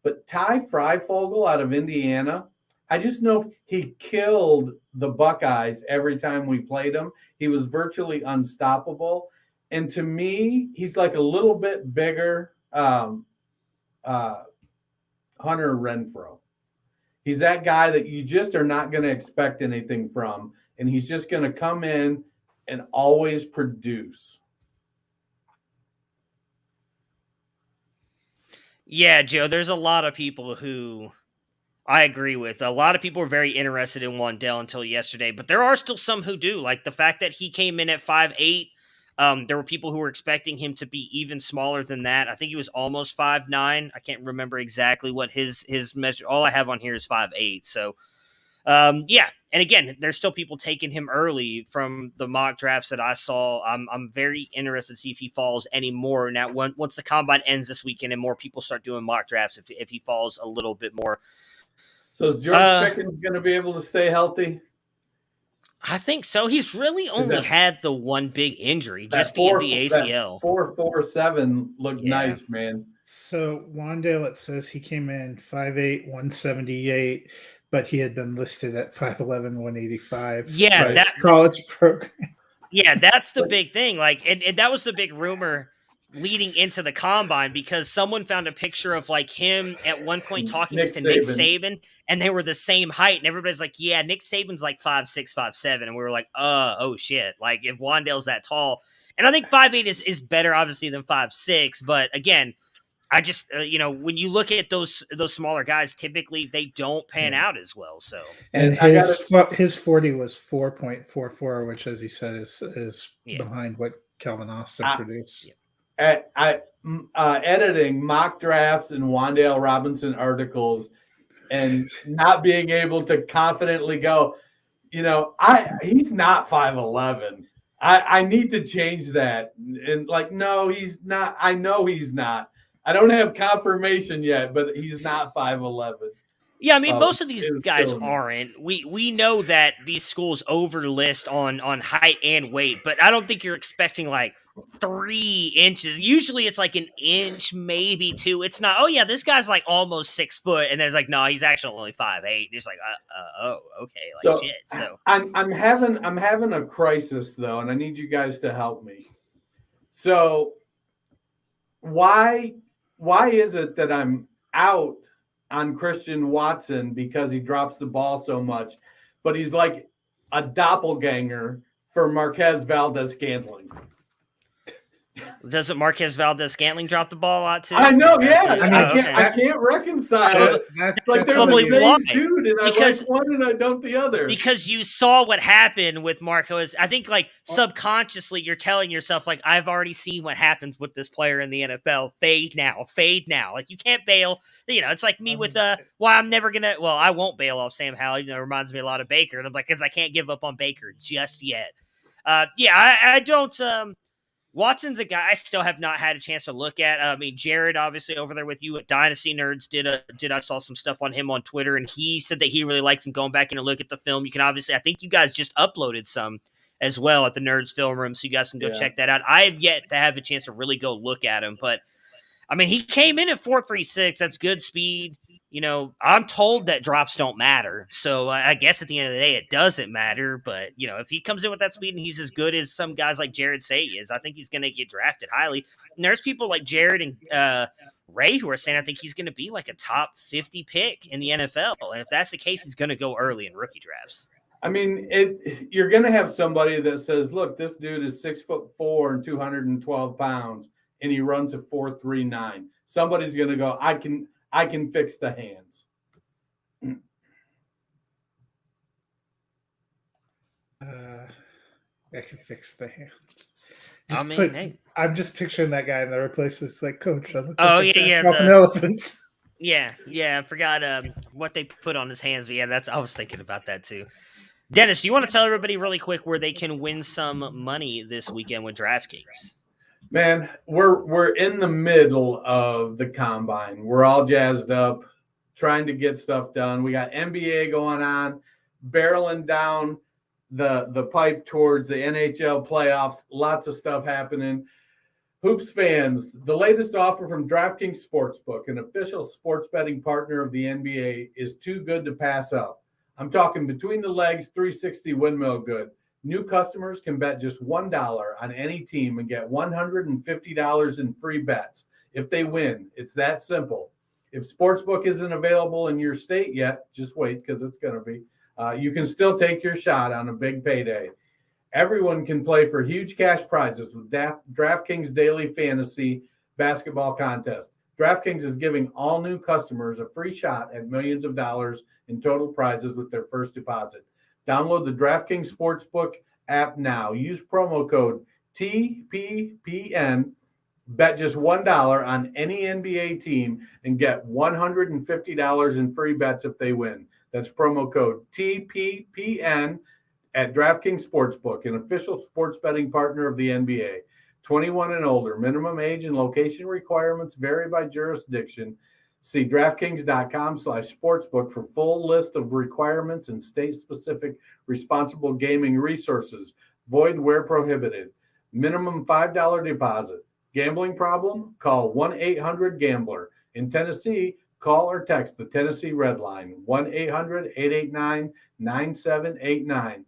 But Ty Freifogel out of Indiana, I just know he killed the Buckeyes every time we played him. He was virtually unstoppable. And to me, he's like a little bit bigger Hunter Renfrow. He's that guy that you just are not going to expect anything from. And he's just going to come in and always produce. Yeah, Joe, there's a lot of people who I agree with. A lot of people were very interested in Wan'Dale until yesterday, but there are still some who do. Like the fact that he came in at 5'8". There were people who were expecting him to be even smaller than that. I think he was almost 5'9". I can't remember exactly what his measure. All I have on here is 5'8". So Yeah. And again, there's still people taking him early from the mock drafts that I saw. I'm very interested to see if he falls any more now. Once the combine ends this weekend and more people start doing mock drafts, if he falls a little bit more. So is George Pickens going to be able to stay healthy? I think so. He's really only had the one big injury, just the ACL. 4.47 looked nice, man. So Rondale, it says he came in 5'8", 178, but he had been listed at 5'11", 185. Yeah, that's college program. Yeah, that's the big thing. Like, and that was the big rumor leading into the combine, because someone found a picture of like him at one point talking to Nick Saban, and they were the same height, and everybody's like, yeah, Nick Saban's like 5'6", 5'7", and we were like, oh shit, like if Wandale's that tall. And I think 5'8" is better obviously than 5'6", but again, I just when you look at those smaller guys, typically they don't pan out as well. So, and his 40 was 4.44, which, as he said, is behind what Calvin Austin produced. Editing mock drafts and Wandale Robinson articles, and not being able to confidently go, he's not 5'11". I need to change that. And like, no, he's not. I know he's not. I don't have confirmation yet, but he's not 5'11". Yeah, I mean, most of these guys aren't. We know that these schools overlist on height and weight, but I don't think you're expecting like 3 inches. Usually it's like an inch, maybe 2. It's not, oh yeah, this guy's like almost 6 foot, and there's like, no, he's actually only 5'8". It's like, oh, okay, like shit. So I'm having a crisis though, and I need you guys to help me. So why is it that I'm out on Christian Watson because he drops the ball so much, but he's like a doppelganger for Marquez Valdes-Scantling? Doesn't Marquez Valdes-Scantling drop the ball a lot too? I know, yeah. I can't reconcile it. It's like they're the same dude, and I like one and I don't the other. Because you saw what happened with Marquez. I think like subconsciously you're telling yourself like, I've already seen what happens with this player in the NFL. Fade now. Like you can't bail. It's like me with I'm never gonna. Well, I won't bail off Sam Howell. It reminds me a lot of Baker, and I'm like, because I can't give up on Baker just yet. I don't. Watson's a guy I still have not had a chance to look at. I mean, Jared, obviously, over there with you at Dynasty Nerds, I saw some stuff on him on Twitter, and he said that he really likes him. Going back and look at the film, you can obviously, I think you guys just uploaded some as well at the Nerds Film Room, so you guys can go check that out. I have yet to have a chance to really go look at him, but I mean, he came in at 4.36. That's good speed. I'm told that drops don't matter. So I guess at the end of the day, it doesn't matter. But, if he comes in with that speed and he's as good as some guys like Jared say he is, I think he's going to get drafted highly. And there's people like Jared and Ray who are saying I think he's going to be like a top 50 pick in the NFL. And if that's the case, he's going to go early in rookie drafts. I mean, you're going to have somebody that says, look, this dude is 6'4" and 212 pounds, and he runs a 4.39. Somebody's going to go, I can fix the hands. I can fix the hands. I'm just picturing that guy in the replacement. It's like, Coach, I look like an elephant. Yeah, I forgot what they put on his hands, but yeah, I was thinking about that too. Dennis, do you want to tell everybody really quick where they can win some money this weekend with DraftKings? Man, we're in the middle of the combine. We're all jazzed up, trying to get stuff done. We got NBA going on, barreling down the pipe towards the NHL playoffs. Lots of stuff happening. Hoops fans, the latest offer from DraftKings Sportsbook, an official sports betting partner of the NBA, is too good to pass up. I'm talking between the legs, 360 windmill good. New customers can bet just $1 on any team and get $150 in free bets if they win. It's that simple. If Sportsbook isn't available in your state yet, just wait because it's going to be. You can still take your shot on a big payday. Everyone can play for huge cash prizes with DraftKings Daily Fantasy Basketball Contest. DraftKings is giving all new customers a free shot at millions of dollars in total prizes with their first deposit. Download the DraftKings Sportsbook app now. Use promo code TPPN. Bet just $1 on any NBA team and get $150 in free bets if they win. That's promo code TPPN at DraftKings Sportsbook, an official sports betting partner of the NBA. 21 and older. Minimum age and location requirements vary by jurisdiction. See DraftKings.com/sportsbook for full list of requirements and state-specific responsible gaming resources. Void where prohibited. Minimum $5 deposit. Gambling problem? Call 1-800-GAMBLER. In Tennessee, call or text the Tennessee Red Line, 1-800-889-9789.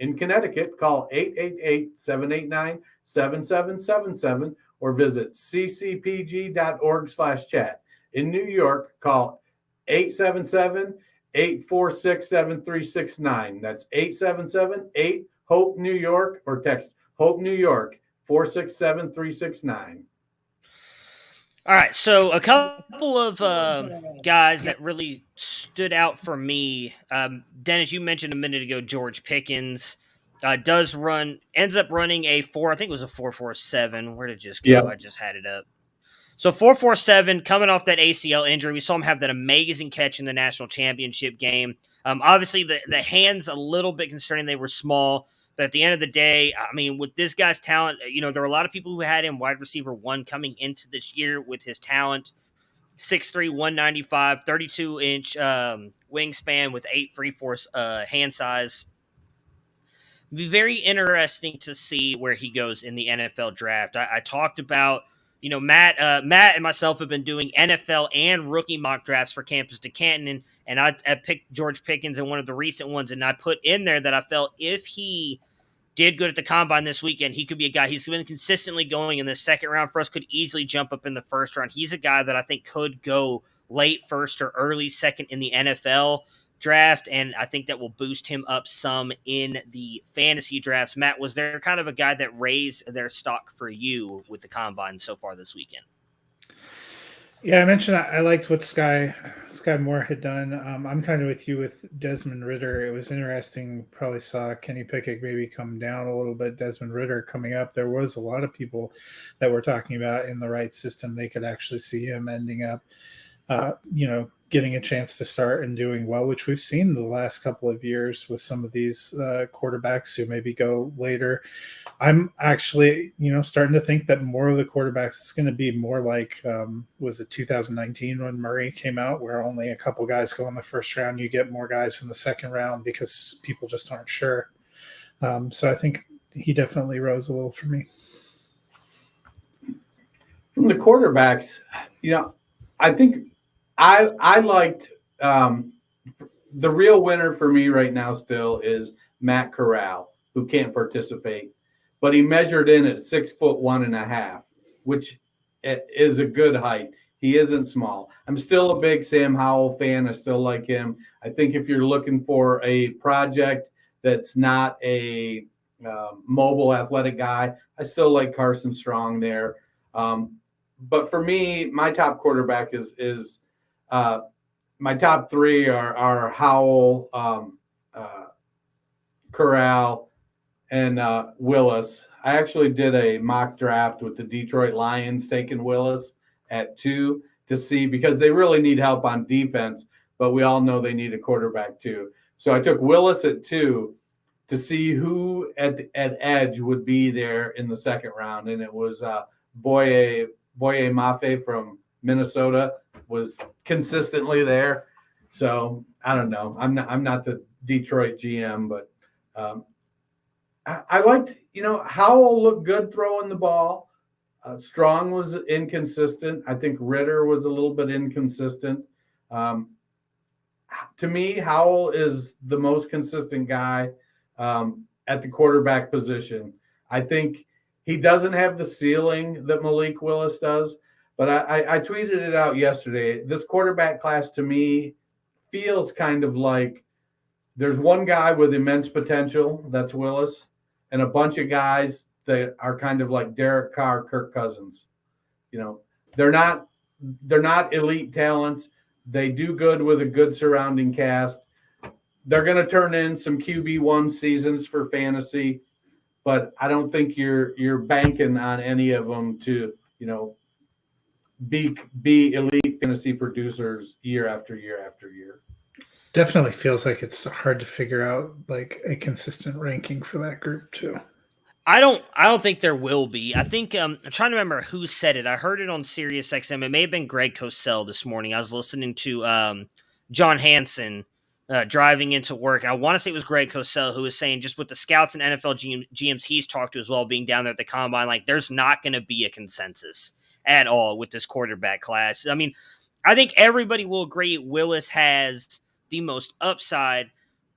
In Connecticut, call 888-789-7777 or visit ccpg.org/chat. In New York, call 877-846-7369. That's 877-8-HOPE-NEW YORK or text HOPE New York 467-369. All right, so a couple of guys that really stood out for me. Dennis, you mentioned a minute ago George Pickens ends up running a 4.47. Where did it just go? Yeah. I just had it up. So 4.47, coming off that ACL injury. We saw him have that amazing catch in the national championship game. Obviously, the hands a little bit concerning. They were small. But at the end of the day, I mean, with this guy's talent, there were a lot of people who had him wide receiver 1 coming into this year with his talent. 6'3", 195, 32-inch wingspan with 8.34 hand size. It'd be very interesting to see where he goes in the NFL draft. I talked about, Matt and myself have been doing NFL and rookie mock drafts for Campus to Canton, and I picked George Pickens in one of the recent ones, and I put in there that I felt if he did good at the combine this weekend, he could be a guy. He's been consistently going in the second round for us, could easily jump up in the first round. He's a guy that I think could go late first or early second in the NFL draft, and I think that will boost him up some in the fantasy drafts. Matt, was there kind of a guy that raised their stock for you with the combine so far this weekend? Yeah, I mentioned I liked what Sky Moore had done. I'm kind of with you with Desmond Ridder. It was interesting. Probably saw Kenny Pickett maybe come down a little bit. Desmond Ridder coming up. There was a lot of people that were talking about in the right system, they could actually see him ending up, getting a chance to start and doing well, which we've seen the last couple of years with some of these quarterbacks who maybe go later. I'm actually, starting to think that more of the quarterbacks is going to be more like, was it 2019 when Murray came out, where only a couple guys go in the first round, you get more guys in the second round because people just aren't sure. So I think he definitely rose a little for me. From the quarterbacks, I think I liked the real winner for me right now still is Matt Corral, who can't participate, but he measured in at 6'1.5", which is a good height. He isn't small. I'm still a big Sam Howell fan. I still like him. I think if you're looking for a project that's not a mobile athletic guy, I still like Carson Strong there. But for me, my top quarterback is my top three are Howell, Corral, and Willis. I actually did a mock draft with the Detroit Lions taking Willis at 2 to see, because they really need help on defense, but we all know they need a quarterback too. So I took Willis at 2 to see who at edge would be there in the second round, and it was Boye Mafe from Minnesota was consistently there. So I don't know. I'm not the Detroit GM, but I liked, Howell looked good throwing the ball. Strong was inconsistent. I think Ridder was a little bit inconsistent. To me, Howell is the most consistent guy at the quarterback position. I think he doesn't have the ceiling that Malik Willis does, but I tweeted it out yesterday. This quarterback class to me feels kind of like there's one guy with immense potential, that's Willis, and a bunch of guys that are kind of like Derek Carr, Kirk Cousins. They're not elite talents. They do good with a good surrounding cast. They're going to turn in some QB1 seasons for fantasy, but I don't think you're banking on any of them to, be elite fantasy producers year after year after year. Definitely feels like it's hard to figure out like a consistent ranking for that group too. I don't think there will be. I think I'm trying to remember who said it. I heard it on Sirius XM. It may have been Greg Cosell this morning. I was listening to John Hansen driving into work. I want to say it was Greg Cosell who was saying just with the scouts and NFL GMs he's talked to as well being down there at the combine, like there's not going to be a consensus at all with this quarterback class. I mean, I think everybody will agree Willis has the most upside.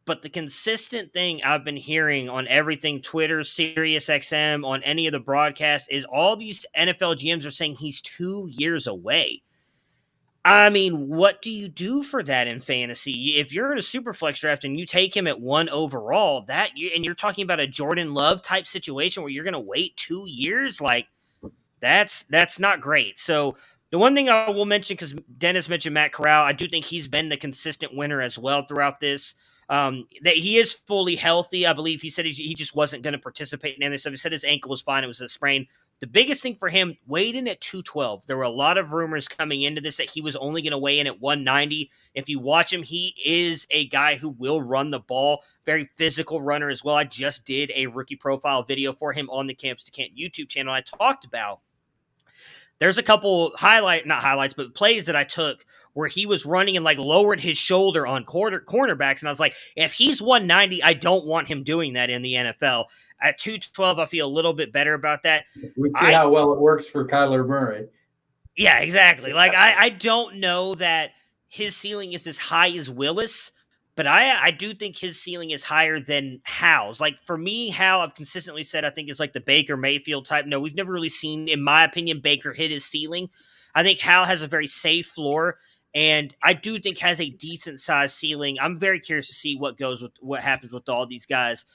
But the consistent thing I've been hearing on everything Twitter, Sirius XM, on any of the broadcasts is all these NFL GMs are saying he's 2 years away. I mean, what do you do for that in fantasy? If you're in a super flex draft and you take him at 1 overall, and you're talking about a Jordan Love type situation where you're going to wait 2 years, like that's not great. So the one thing I will mention, because Dennis mentioned Matt Corral, I do think he's been the consistent winner as well throughout this. That he is fully healthy. I believe he said he just wasn't going to participate in any stuff. He said his ankle was fine. It was a sprain. The biggest thing for him, weighed in at 212. There were a lot of rumors coming into this that he was only going to weigh in at 190. If you watch him, he is a guy who will run the ball. Very physical runner as well. I just did a rookie profile video for him on the Campus to Canton YouTube channel. I talked about there's a couple not highlights, but plays that I took where he was running and like lowered his shoulder on cornerbacks. And I was like, if he's 190, I don't want him doing that in the NFL. At 212, I feel a little bit better about that. We see how well it works for Kyler Murray. Yeah, exactly. Like I don't know that his ceiling is as high as Willis, but I do think his ceiling is higher than How's. Like, for me, Howe, I've consistently said, I think is like the Baker Mayfield type. No, we've never really seen, in my opinion, Baker hit his ceiling. I think Howe has a very safe floor, and I do think has a decent-sized ceiling. I'm very curious to see what happens with all these guys.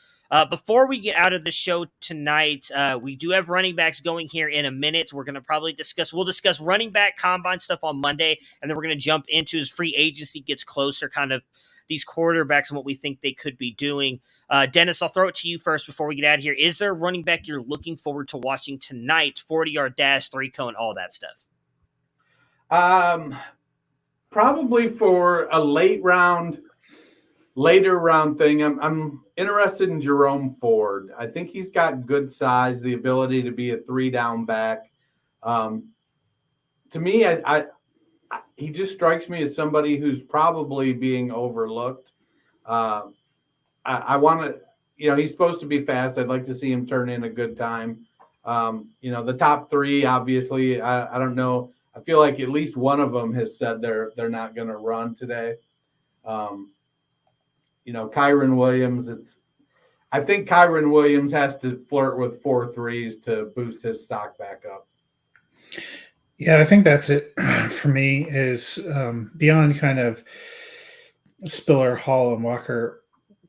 Before we get out of the show tonight, we do have running backs going here in a minute. We're going to probably we'll discuss running back combine stuff on Monday, and then we're going to jump into as free agency gets closer, kind of these quarterbacks and what we think they could be doing. Dennis, I'll throw it to you first before we get out of here. Is there a running back you're looking forward to watching tonight? 40-yard dash, 3-cone, all that stuff. Probably for a later round thing. I'm interested in Jerome Ford. I think he's got good size, the ability to be a 3-down back. To me, he just strikes me as somebody who's probably being overlooked. I want to, he's supposed to be fast. I'd like to see him turn in a good time. The top 3, obviously, I don't know. I feel like at least one of them has said they're not going to run today. Kyron Williams, I think Kyron Williams has to flirt with 4 threes to boost his stock back up. Yeah, I think that's it for me is beyond kind of Spiller, Hall, and Walker,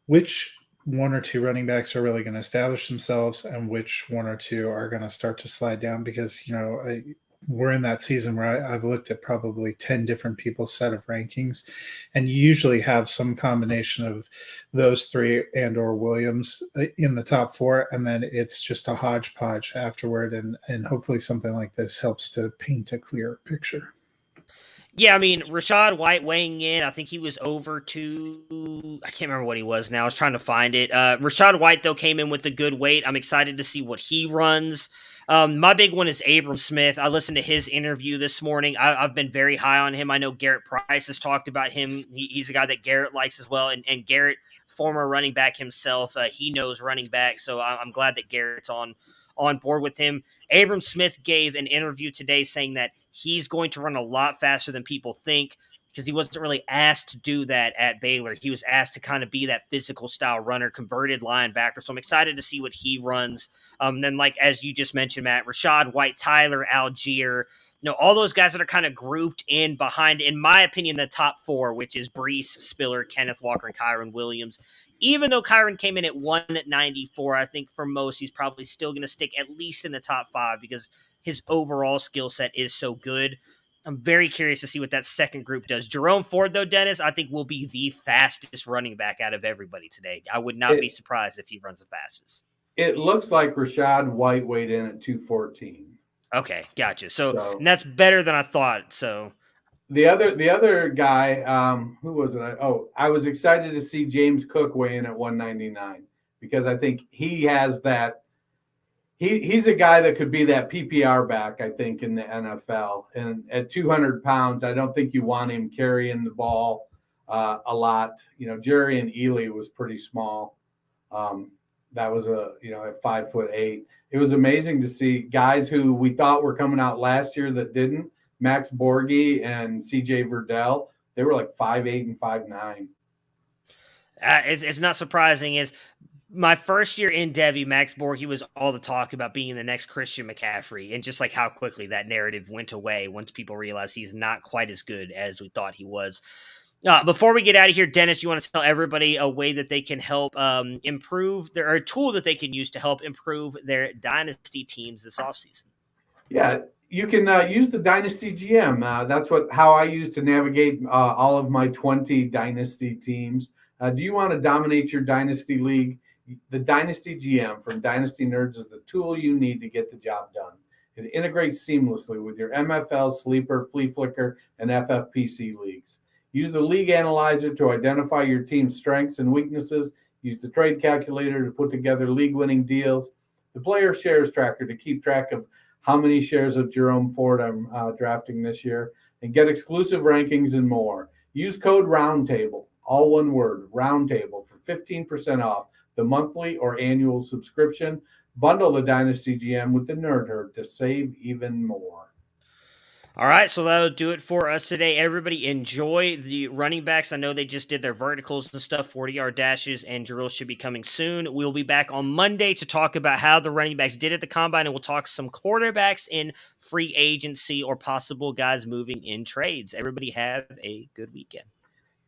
which 1 or 2 running backs are really going to establish themselves and which 1 or 2 are going to start to slide down because, we're in that season where I've looked at probably 10 different people's set of rankings, and you usually have some combination of those 3 and or Williams in the top 4, and then it's just a hodgepodge afterward, and hopefully something like this helps to paint a clearer picture. Yeah, I mean, Rachaad White weighing in, I think he was over I can't remember what he was now. I was trying to find it. Rachaad White, though, came in with a good weight. I'm excited to see what he runs. My big one is Abram Smith. I listened to his interview this morning. I've been very high on him. I know Garrett Price has talked about him. He's a guy that Garrett likes as well. And Garrett, former running back himself, he knows running back. So I'm glad that Garrett's on board with him. Abram Smith gave an interview today saying that he's going to run a lot faster than people think because he wasn't really asked to do that at Baylor. He was asked to kind of be that physical style runner, converted linebacker. So I'm excited to see what he runs. Then, like as you just mentioned, Matt, Rachaad White, Tyler Algier, all those guys that are kind of grouped in behind, in my opinion, the top 4, which is Breece, Spiller, Kenneth Walker, and Kyron Williams. Even though Kyron came in at 194, I think for most, he's probably still going to stick at least in the top 5 because his overall skill set is so good. I'm very curious to see what that second group does. Jerome Ford, though, Dennis, I think will be the fastest running back out of everybody today. I would not be surprised if he runs the fastest. It looks like Rachaad White weighed in at 214. Okay, gotcha. So and that's better than I thought. So the other guy, who was it? I was excited to see James Cook weigh in at 199 because I think he has that. He's a guy that could be that PPR back, I think, in the NFL. And at 200 pounds, I don't think you want him carrying the ball a lot. Jerry and Ely was pretty small. That was at 5'8". It was amazing to see guys who we thought were coming out last year that didn't. Max Borghi and CJ Verdell, they were like 5'8" and 5'9". It's not surprising. Is my first year in Devy, Max Borghi was all the talk about being the next Christian McCaffrey, and just like how quickly that narrative went away once people realized he's not quite as good as we thought he was. Before we get out of here, Dennis, you want to tell everybody a way that they can help improve or a tool that they can use to help improve their dynasty teams this offseason? Yeah, you can use the Dynasty GM. That's how I use to navigate all of my 20 dynasty teams. Do you want to dominate your dynasty league? The Dynasty GM from Dynasty Nerds is the tool you need to get the job done. It integrates seamlessly with your MFL, Sleeper, Flea Flicker, and FFPC leagues. Use the League Analyzer to identify your team's strengths and weaknesses. Use the Trade Calculator to put together league-winning deals. The Player Shares Tracker to keep track of how many shares of Jerome Ford I'm drafting this year. And get exclusive rankings and more. Use code Roundtable, all one word, Roundtable, for 15% off the monthly or annual subscription. Bundle the Dynasty GM with the Nerd Herd to save even more. All right, so that'll do it for us today. Everybody enjoy the running backs. I know they just did their verticals and stuff, 40-yard dashes, and drills should be coming soon. We'll be back on Monday to talk about how the running backs did at the Combine, and we'll talk some quarterbacks in free agency or possible guys moving in trades. Everybody have a good weekend.